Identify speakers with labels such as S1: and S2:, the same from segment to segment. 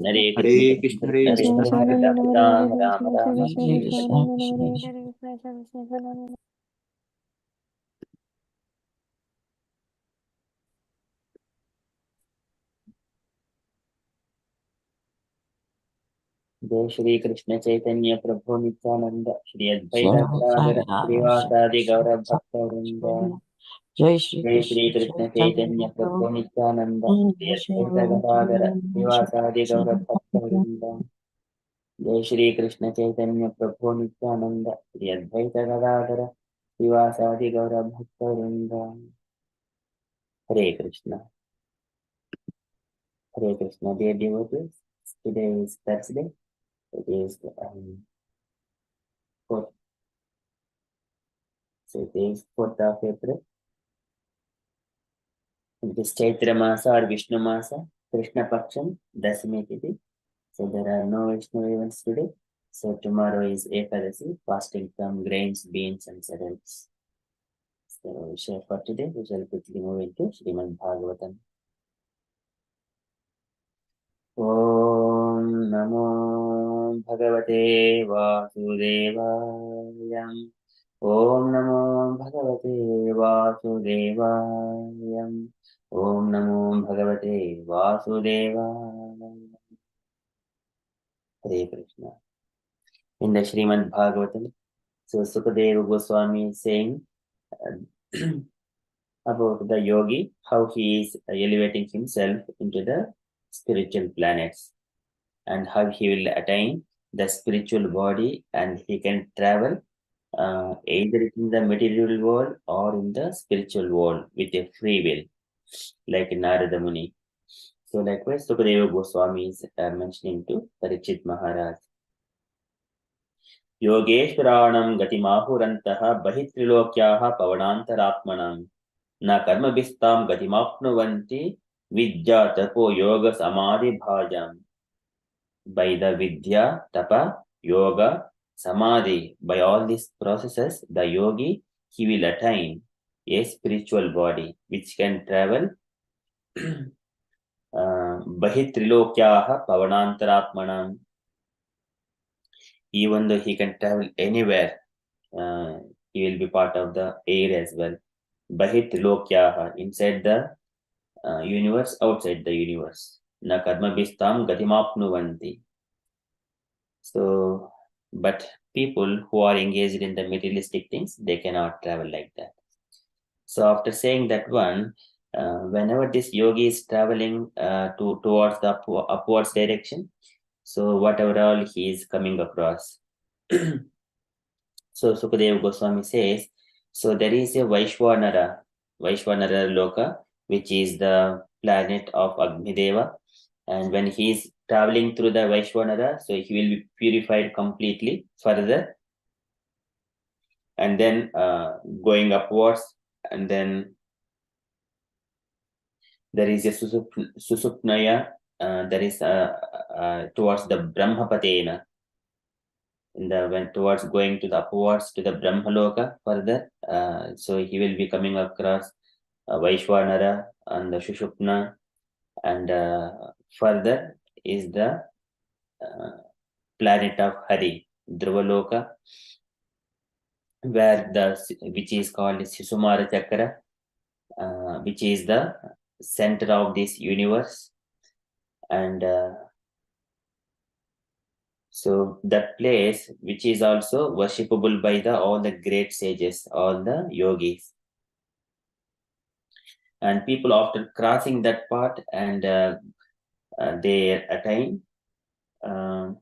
S1: Hare Krishna, Hare Krishna, Hare Ram, Ram Ram,
S2: Hare
S1: Hare
S2: Krishna,
S1: जय श्री कृष्ण चैतन्य प्रभु Nityanand Shri Advaita
S2: Jai
S1: Gadadhar
S2: Sai
S1: श्रीवासादि गौरव भक्त वृंद।
S2: Jai Shri
S1: जय Shri
S2: Krishna
S1: Krishna Chaitanya
S2: Chaitanya
S1: प्रभु Nityanand Shri
S2: Prabhu
S1: अद्वैत गदाधर श्रीवासादि गौरव भक्त वृंद। जय श्री कृष्ण चैतन्य प्रभु नित्यानंद श्री अद्वैत गदाधर श्रीवासादि गौरव भक्त वृंद। हरे Krishna dear devotees. Today is Thursday. It is 4th, so it is 4th of April. It is Chaitra Masa or Vishnu Masa, Krishna Paksham, Dasami Tithi. So there are no Vishnu events today. So tomorrow is Ekadasi, fasting from grains, beans and cereals. So for today, we shall quickly move into Srimad Bhagavatam. Om Namo Bhagavate Vasudevaya. Om Namo Bhagavate Vasudevaya. Om Namo Bhagavate Vasudevaya. Hare Krishna. In the Srimad Bhagavatam, so Sukadeva Goswami is saying about the yogi, how he is elevating himself into the spiritual planets and how he will attain the spiritual body and he can travel either in the material world or in the spiritual world with a free will, like Narada Muni. So likewise, Sukadeva Goswami is mentioning to Parikshit Maharaj. Yogeshwaranam gatimahurantaha bahitrilokyaha pavanantaratmanam na karmabhistam gatimapnuvanti vidya tapo yoga samadhi bhajam. By the vidya, tapa, yoga, samadhi, by all these processes, the yogi, he will attain a spiritual body which can travel bahitrilokyaha pavanantaratmanam. Even though he can travel anywhere, he will be part of the air as well. Bahitrilokyaha, inside the universe, outside the universe. Na karmabhistam gatimapnuvanti. So, but people who are engaged in the materialistic things, they cannot travel like that. So after saying that one, whenever this yogi is traveling towards the upwards direction, so whatever all he is coming across. So Sukadeva Goswami says, so there is a Vaishwanara Loka, which is the planet of Agnideva. And when he is traveling through the Vaishwanara, so he will be purified completely further. And then going upwards, and then there is a Susupnaya, there is towards the Brahmapatena. When towards going to the upwards to the Brahmaloka further, so he will be coming across Vaishwanara and the Shushupna, and further is the planet of Hari, Dhruvaloka, which is called Sisumara Chakra, which is the center of this universe, and so that place, which is also worshipable by all the great sages, all the yogis. And people after crossing that part and they attain the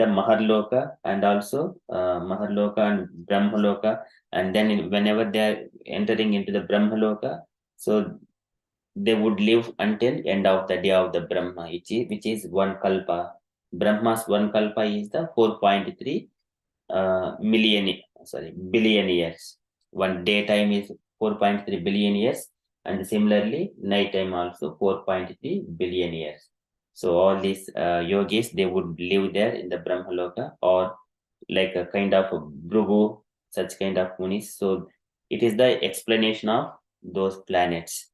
S1: Maharloka and also Maharloka and Brahmaloka, and then whenever they are entering into the Brahmaloka, so they would live until end of the day of the Brahma, which is one kalpa. Brahma's one kalpa is the 4.3 billion years. One daytime is 4.3 billion years, and similarly night time also 4.3 billion years. So all these yogis, they would live there in the Brahmaloka, or like a kind of Bhrugu, such kind of munis. So it is the explanation of those planets.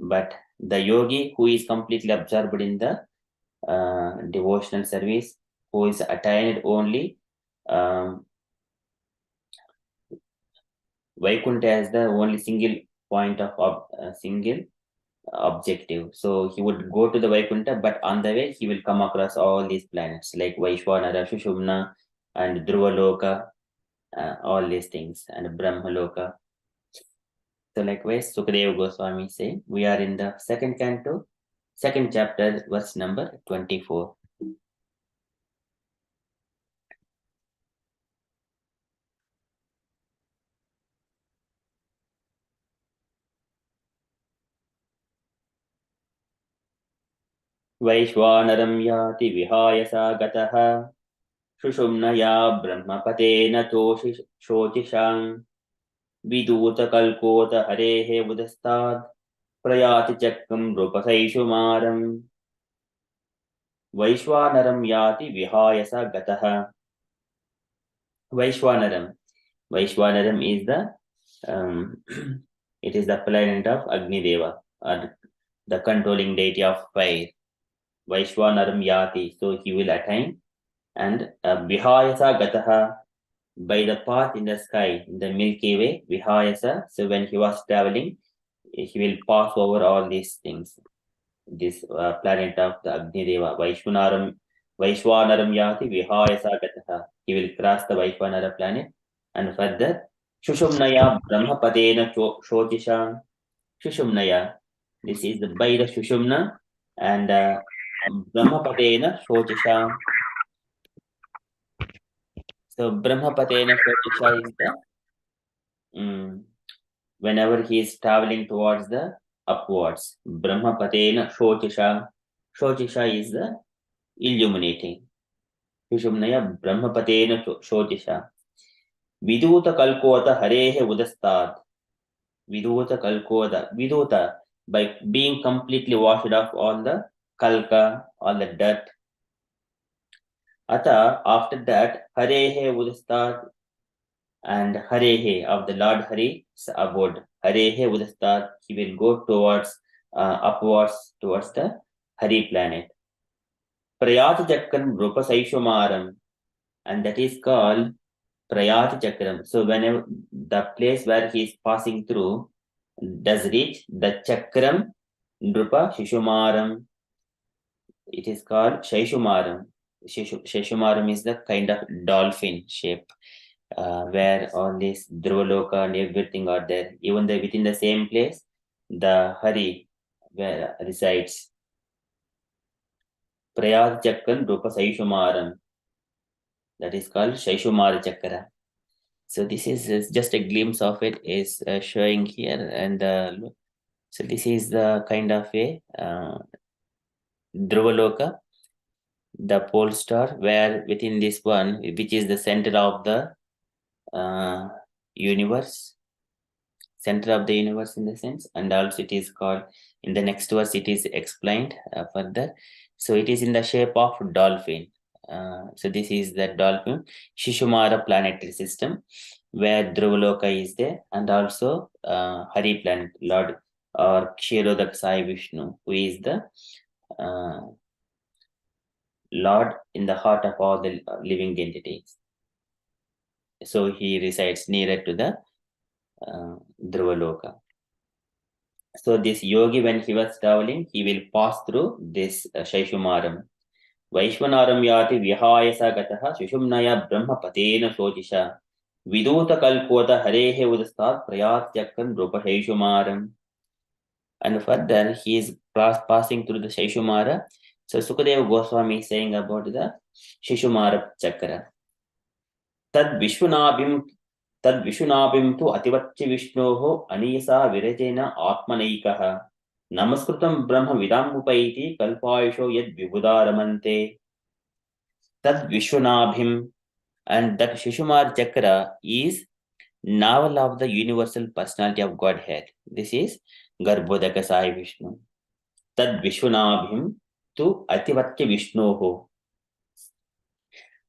S1: But the yogi who is completely absorbed in the devotional service, who is attained only Vaikuntha as the only single point of single objective. So he would go to the Vaikuntha, but on the way he will come across all these planets like Vaishwanara, Shushumna, and Dhruvaloka, all these things, and Brahmaloka. So likewise, Sukadeva Goswami say, we are in the second canto, second chapter, verse number 24. Vaishwanaram yati vihayasa gataha Shushumnaya brahmapateന शोचिषाम् विदूतकल्कोत हरेः उदस्तात् प्रयाति चक्रं नृपसैषुमारम् वैश्वानरं याति विहाय स गतः. Vaishwanaram is the it is the planet of Agni Deva, or the controlling deity of fire. Vaishwanaram yati, so he will attain, and vihayasa gataha, by the path in the sky, in the Milky Way, vihayasa. So when he was traveling, he will pass over all these things. This planet of the Agni Deva, Vaishwanaram yati vihayasa gataha. He will cross the Vaishwanara planet, and further, Shushumnaya Brahmapatena Shotisha. Shushumnaya, this is the by the Shushumna, and Brahmapatena Shotisha. So Brahmapatena Shotisha is the whenever he is traveling towards the upwards. Brahmapatena Shotisha. Shotisha is the illuminating. Shushumnaya Brahmapatena Shotisha. Viduta Kalkota Harehe Udastad. Viduta Kalkoda. Viduta, by being completely washed off all the kalka, all the dirt. Ata, after that, Harehe Udastad, and Harehe of the Lord Hari's abode. Harehe Udastad, he will go towards upwards towards the Hari planet. Prayat Chakram Rupa Saishumaram, and that is called Prayat Chakram. So whenever the place where he is passing through does reach the Chakram Nrupa Shishumaram, it is called Shaishumaram. Shaishumaram is the kind of dolphin shape where all this Dhruvaloka and everything are there. Even within the same place, the Hari where resides. Prayat Chakram Rupa Saishumaram, that is called Shaishumara Chakra. So this is just a glimpse of it is showing here, and so this is the kind of a Dhruvaloka, the pole star, where within this one, which is the center of the universe, center of the universe in the sense, and also it is called, in the next verse it is explained further. So it is in the shape of dolphin. So this is the dolphin Shishumara planetary system, where Dhruvaloka is there, and also Hari planet, Lord or Kshirodak Sai Vishnu, who is the Lord in the heart of all the living entities. So he resides nearer to the Dhruvaloka. So this yogi, when he was traveling, he will pass through this Shaishumaram. Vaishwanaram yati vihayasa gataha Shushumnaya Brahmapatena Sotisha Viduta Kalkota Harehe Udastat Prayat Chakran Rupa Shaishumaram. And further, he is passing through the Shaishumara. So Sukadeva Goswami is saying about the Shishumara Chakra. Tad Vishwanabhim tu Ativacchi Vishnoho Aniyasa Virajena Atmanaikaha Namaskrutam Brahma Vidamupaiti Kalpaisho Yad Vibhudaramante. Tad Vishwanabhim, and that Shishumar Chakra is navel of the universal personality of Godhead. This is Garbhodaka Sai Vishnu. Tad Vishwanabhim tu Ativatya Vishnoho.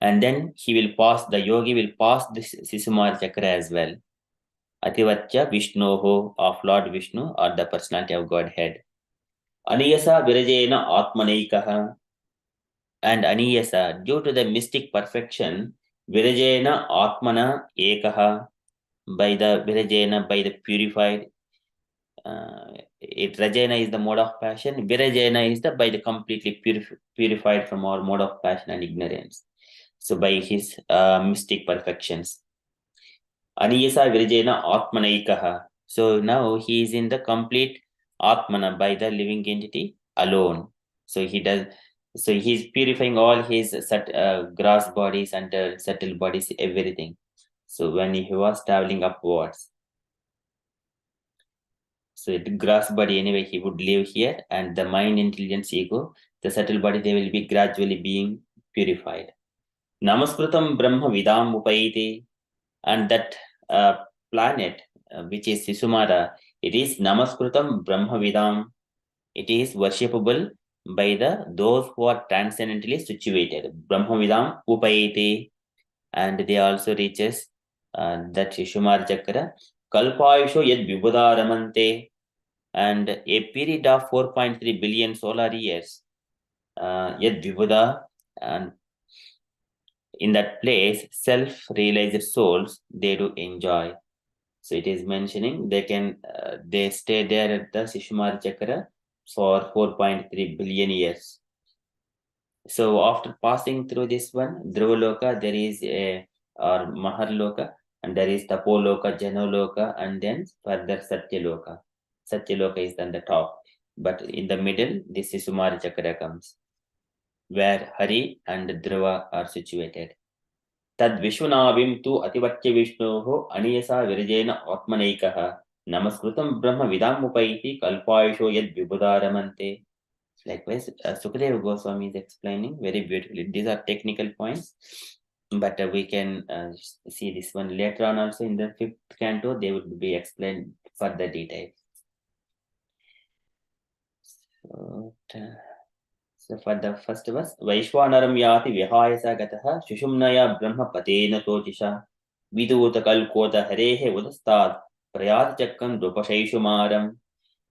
S1: And then he will pass, the yogi will pass this Shishumar Chakra as well. Ativatya Vishnoho, of Lord Vishnu, or the personality of Godhead. Aniyasa Virajena Atmanaikaha. And Aniyasa, due to the mystic perfection, Virajena Atmana Ekaha, by the Virajena, by the purified. Rajena is the mode of passion. Virajena is the by the completely purified from all mode of passion and ignorance. So by his mystic perfections. Aniyasa Virajena Atmanaikaha. So now he is in the complete Atmana by the living entity alone. So he does. So he's purifying all his gross bodies and subtle bodies, everything. So when he was traveling upwards, so the gross body anyway he would live here, and the mind, intelligence, ego, the subtle body, they will be gradually being purified. Namaskrutam Brahma Vidam Upaiti, and that planet which is Sisumara, it is Namaskrutam Brahma Vidam. It is worshipable by the those who are transcendently situated. Brahma Vidam Upaiti, and they also reaches that Shishumar Chakra. Kalpayusho Yad Vibhudaramante, and a period of 4.3 billion solar years. Yad Vibhuda, and in that place, self-realized souls, they do enjoy. So it is mentioning they stay there at the Shishumar Chakra for 4.3 billion years. So after passing through this one, Dhruvaloka, there is a or Maharloka, and there is Tapoloka, Janaloka, and then further Satyaloka. Satyaloka is on the top, but in the middle, this is Sumari Chakra comes, where Hari and Dhruva are situated. Tad Vishwanavim tu Ativatya Vishnoho Aniyasa Virajena Atmanaikaha Namaskrutam Brahma Vidamupaiti Kalpaisho Yad Vibhudaramante. Likewise, Sukadeva Goswami is explaining very beautifully. These are technical points, but we can see this one later on also in the 5th canto. They would be explained further details. So for the first verse, Vaishwanaram Yati Vihayasa Gataha Shushumnaya Brahma Patena Tojisha Viduta Kalkota Harehe Udastad Prayat Chakkan Drupashaishumaram.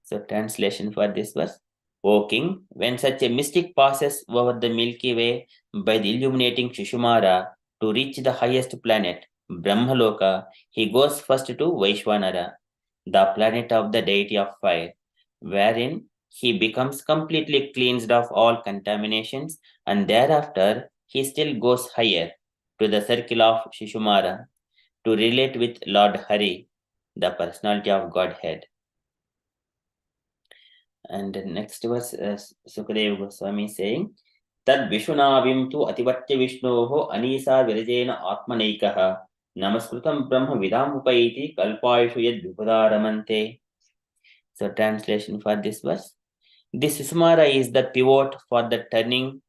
S1: So translation for this verse. O king, when such a mystic passes over the Milky Way by the illuminating Shishumara to reach the highest planet, Brahmaloka, he goes first to Vaishwanara, the planet of the deity of fire, wherein he becomes completely cleansed of all contaminations, and thereafter he still goes higher to the circle of Shishumara to relate with Lord Hari, the personality of Godhead. And the next verse, Sukadeva Goswami is saying, Tad Vishunavim tu Ativatya Vishnoho Anisa Virajena Atmanaikaha Namaskrutam Brahma Vidamupaiti Kalpaishu Yad Vibhudaramante. So translation for this verse. This Susmara is the pivot for the turning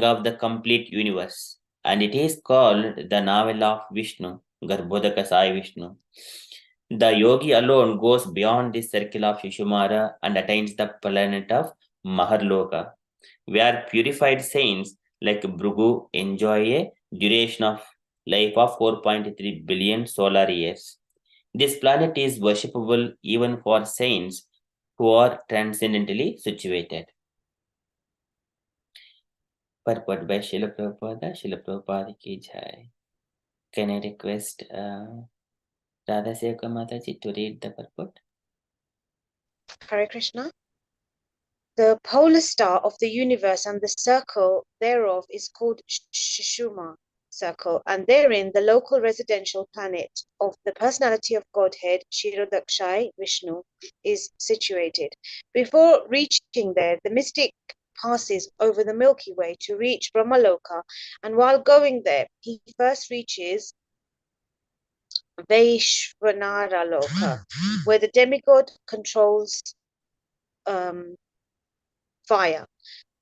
S1: of the complete universe, and it is called the novel of Vishnu, Garbhodaka Sai Vishnu. The yogi alone goes beyond this circle of Shishumara and attains the planet of Maharloka, where purified saints like Bhrigu enjoy a duration of life of 4.3 billion solar years. This planet is worshipable even for saints who are transcendently situated. Purport by Srila Prabhupada. Srila Prabhupada ki jai. Can I request Radha Sevaka Mataji to read the purport?
S2: Hare Krishna. The polar star of the universe and the circle thereof is called Shishuma circle, and therein the local residential planet of the personality of Godhead, Kshirodakshai Vishnu, is situated. Before reaching there, the mystic passes over the Milky Way to reach Brahmaloka, and while going there, he first reaches Vaishvanara Loka, where the demigod controls fire.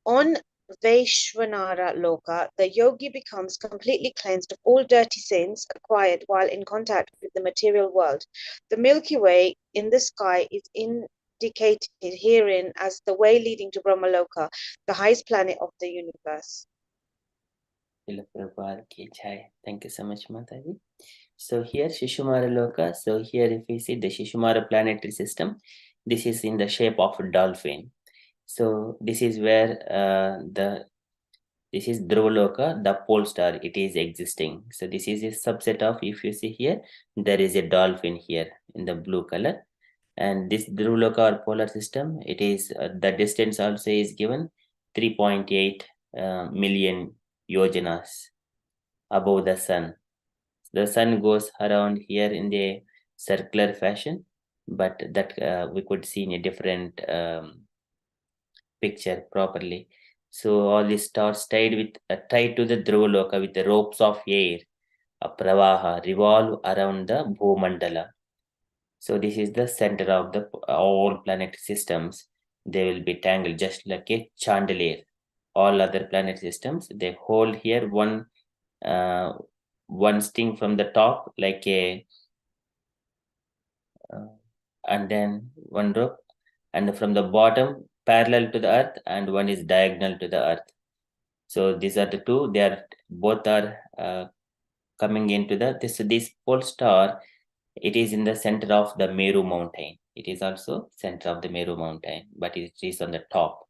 S2: On Vaishvanara Loka, the yogi becomes completely cleansed of all dirty sins acquired while in contact with the material world. The Milky Way in the sky is indicated herein as the way leading to Brahmaloka, the highest planet of the universe.
S1: Thank you so much, Mataji. So here Shishumara Loka. So here if we see the Shishumara planetary system, this is in the shape of a dolphin. So this is where this is Dhruvaloka, the pole star, it is existing. So this is a subset of, if you see here, there is a dolphin here in the blue color. And this Dhruvaloka or polar system, it is, the distance also is given 3.8 million yojanas above the sun. The sun goes around here in the circular fashion, but that we could see in a different picture properly. So all these stars tied to the Dhruvaloka with the ropes of air, a pravaha, revolve around the Bhumandala. So this is the center of the all planet systems. They will be tangled just like a chandelier. All other planet systems, they hold here uh, one string from the top like a and then one rope, and from the bottom parallel to the earth, and one is diagonal to the earth. So these are the two. They are both are coming into this pole star. It is in the center of the Meru mountain. It is also center of the Meru mountain, but it is on the top.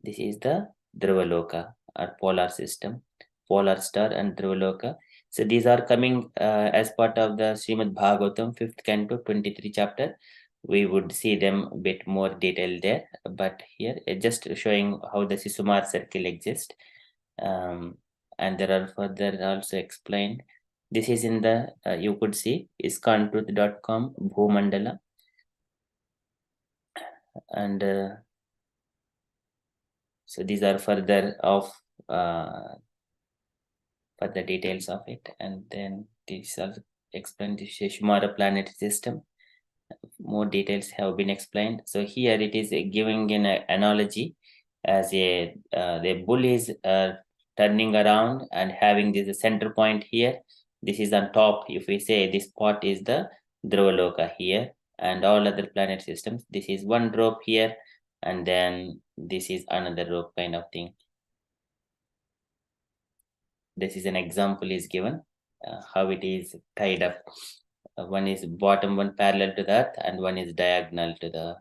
S1: This is the Dhruvaloka or polar system, polar star and Dhruvaloka. So these are coming as part of the Srimad Bhagavatam 5th canto 23 chapter. We would see them a bit more detail there, but here just showing how the Sisumar circle exists. And there are further also explained. This is in the, you could see, iskantruth.com Bhumandala. And so these are further of further details of it. And then this also explained the Shishmara planet system. More details have been explained. So here it is giving an analogy as the bull is turning around and having this center point here. This is on top. If we say this spot is the Dhruvaloka here, and all other planet systems, this is one rope here, and then this is another rope kind of thing. This is an example is given how it is tied up. One is bottom one parallel to the earth, and one is diagonal to the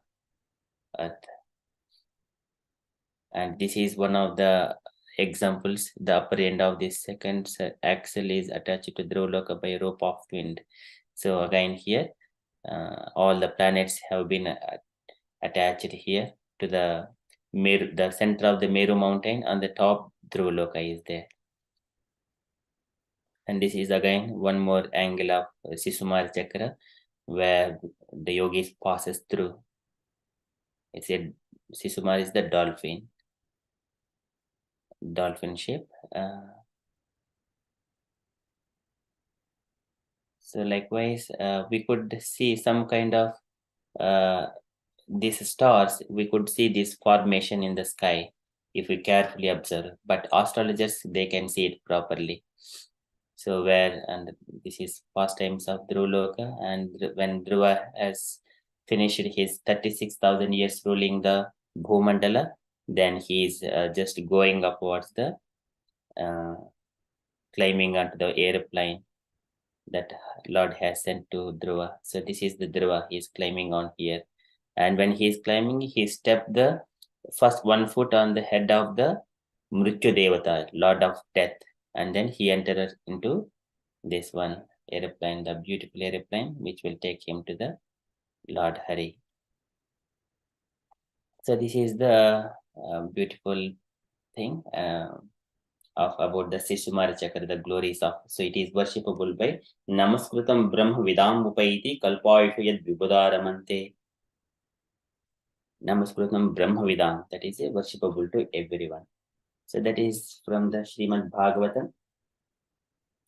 S1: earth. And this is one of the examples. The upper end of this second axle is attached to Dhruvaloka by rope of wind. So again here, all the planets have been attached here to the center of the Meru mountain. On the top, Dhruvaloka is there. And this is again one more angle of Sisumar Chakra, where the yogis passes through. It's a Sisumar is the dolphin shape. So likewise, we could see some kind of these stars. We could see this formation in the sky if we carefully observe. But astrologers, they can see it properly. So and this is pastimes of Dhruvaloka, and when Dhruva has finished his 36,000 years ruling the Bhumandala, then he is just going upwards the climbing onto the airplane that Lord has sent to Dhruva. So this is the Dhruva he is climbing on here. And when he is climbing, he stepped the first 1 foot on the head of the Mrityu Devata, Lord of Death. And then he entered into this one airplane, the beautiful airplane, which will take him to the Lord Hari. So this is the beautiful thing about the Sishumara Chakra, the glories of. So it is worshipable by Namaskritam Brahma Vidam Upaiti Kalpaishu Yad Vibhudaramante. Namaskritam Brahma Vidam, that is worshipable to everyone. So that is from the Srimad Bhagavatam.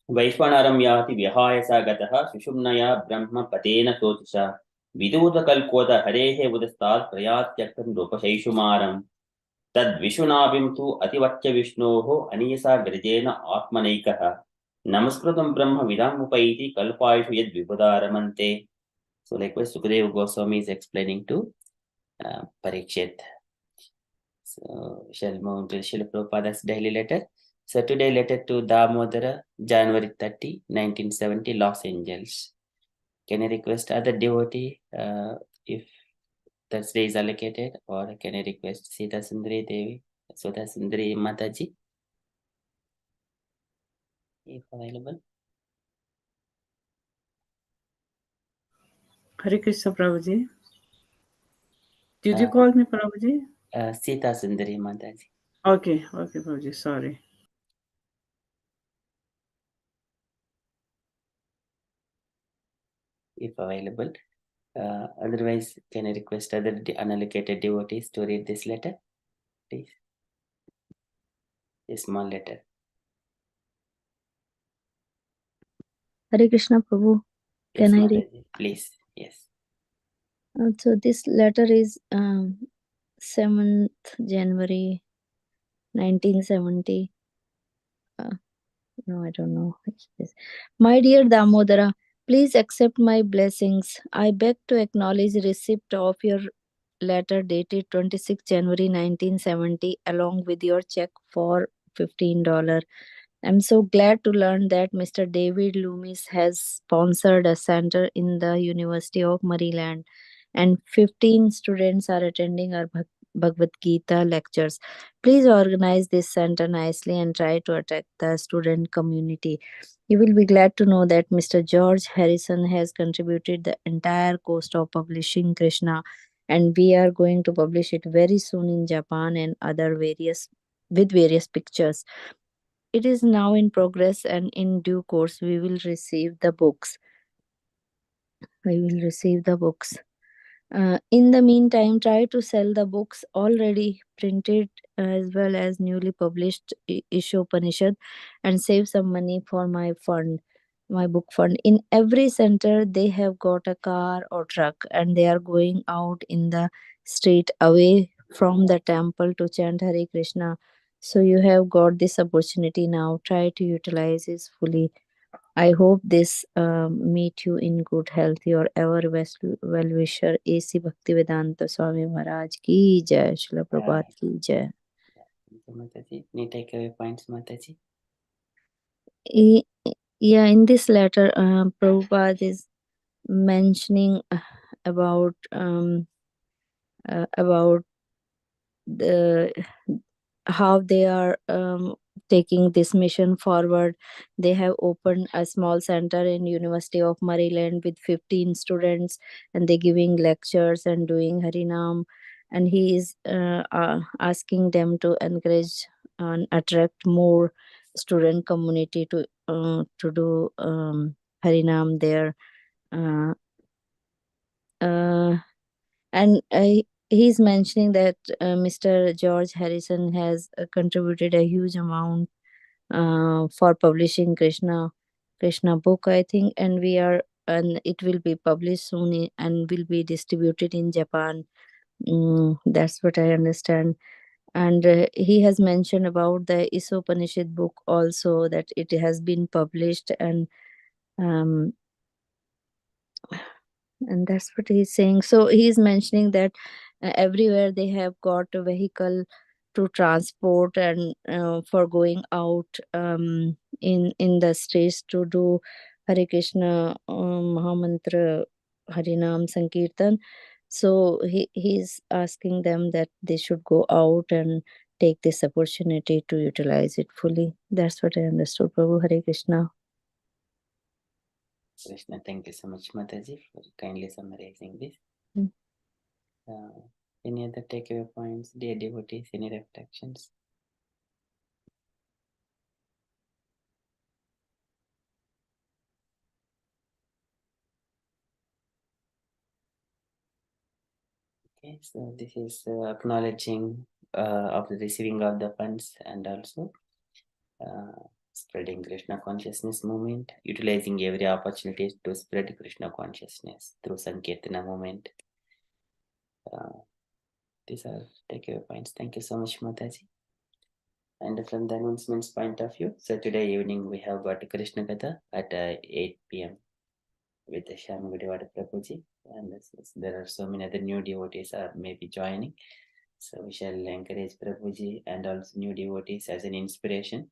S1: Vaishvanaram yati vihaya sagataha sushumnaya brahma patena sotisha viduta kalkota harehe udastat prayatyakam rupashaishumaram tad vishunabhim tu ativachya vishnoho aniyasa virjena atmanaikaha namaskritam brahma vidam upaiti kalpaishu yad vibhudaramante. So likewise Sukadeva Goswami is explaining to Parikshit. So shall move to Srila Prabhupada's daily letter. So today letter to Damodara, January 30, 1970, Los Angeles. Can I request other devotee if Thursday is allocated, or can I request Sita Sundari Devi, Sudha Sundari Mataji, if available?
S3: Hare Krishna, Prabhuji. Did you call me, Prabhuji?
S1: Sita Sundari Mataji.
S3: Okay, Prabhuji, sorry.
S1: If available. Otherwise, can I request other unallocated devotees to read this letter, please? A small letter.
S4: Hare Krishna Prabhu.
S1: Yes,
S4: Can I read?
S1: Mataji, please. Yes.
S4: So this letter is 7th January 1970. No, I don't know. My dear Damodara, please accept my blessings. I beg to acknowledge receipt of your letter dated 26 January 1970 along with your check for $15. I'm so glad to learn that Mr. David Loomis has sponsored a center in the University of Maryland, and 15 students are attending our Bhagavad Gita lectures. Please organize this center nicely and try to attract the student community. You will be glad to know that Mr. George Harrison has contributed the entire cost of publishing Krishna, and we are going to publish it very soon in Japan and other various pictures. It is now in progress, and in due course we will receive the books. In the meantime, try to sell the books already printed as well as newly published Ishopanishad and save some money for my book fund. In every center, they have got a car or truck and they are going out in the street away from the temple to chant Hare Krishna. So you have got this opportunity now. Try to utilize it fully. I hope this meet you in good health. Your ever well-wisher, A.C. Bhaktivedanta Swami Maharaj ki jai, Srila Prabhupada ki jai.
S1: Thank you, Mataji. Any takeaway points, Mataji?
S4: Yeah, in this letter, Prabhupada is mentioning about the how they are taking this mission forward. They have opened a small center in University of Maryland with 15 students, and they're giving lectures and doing Harinam, and he is asking them to encourage and attract more student community to do Harinam there. And he's mentioning that Mr. George Harrison has contributed a huge amount for publishing Krishna book, I think, and it will be published soon and will be distributed in Japan. That's what I understand. And he has mentioned about the Isopanishad book also, that it has been published, um, and that's what he's saying. So he's mentioning that everywhere they have got a vehicle to transport and for going out in the streets to do Hare Krishna Mahamantra Harinam Sankirtan. So he's asking them that they should go out and take this opportunity to utilize it fully. That's what I understood. Prabhu, Hare Krishna.
S1: Krishna, thank you so much, Mataji, for kindly summarizing this. Any other takeaway points, dear devotees, any reflections? Okay, so this is acknowledging of the receiving of the funds and also spreading Krishna consciousness movement, utilizing every opportunity to spread Krishna consciousness through Sankirtana movement. These are takeaway points. Thank you so much, Mataji. And from the announcements point of view, so today evening we have got Krishna Katha at 8 p.m. with Shyamagudivada Prabhuji, and there are so many other new devotees are maybe joining. So we shall encourage Prabhuji and also new devotees as an inspiration.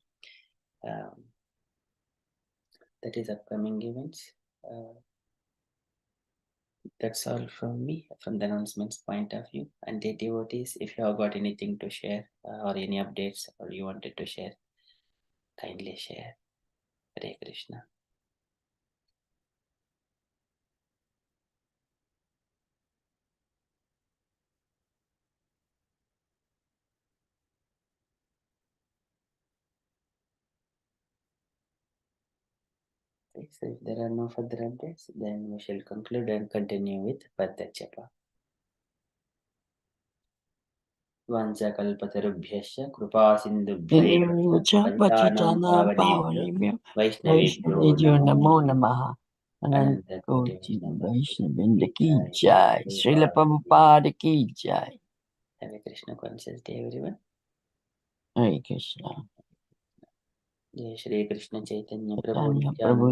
S1: That is upcoming events. That's all from me, from the announcements point of view. And the devotees, if you have got anything to share or any updates or you wanted to share, kindly share. Hare Krishna. Okay, so if there are no further updates, then we shall conclude and continue with Padachapa. Vanchakalpatarubhyasya कृपा सिन्धुभ्यैव पतितानां पावनेभ्यो वैष्णवेभ्यो
S5: नमो नमः। अनंत कोटि वैष्णववृंद की जय। श्रील प्रभुपाद की जय।
S1: Have a Krishna conscious day, everyone.
S5: हरे कृष्णा।
S1: जय श्री कृष्ण चैतन्य प्रभु
S5: चैतन्य
S1: नित्यानंद
S5: प्रभु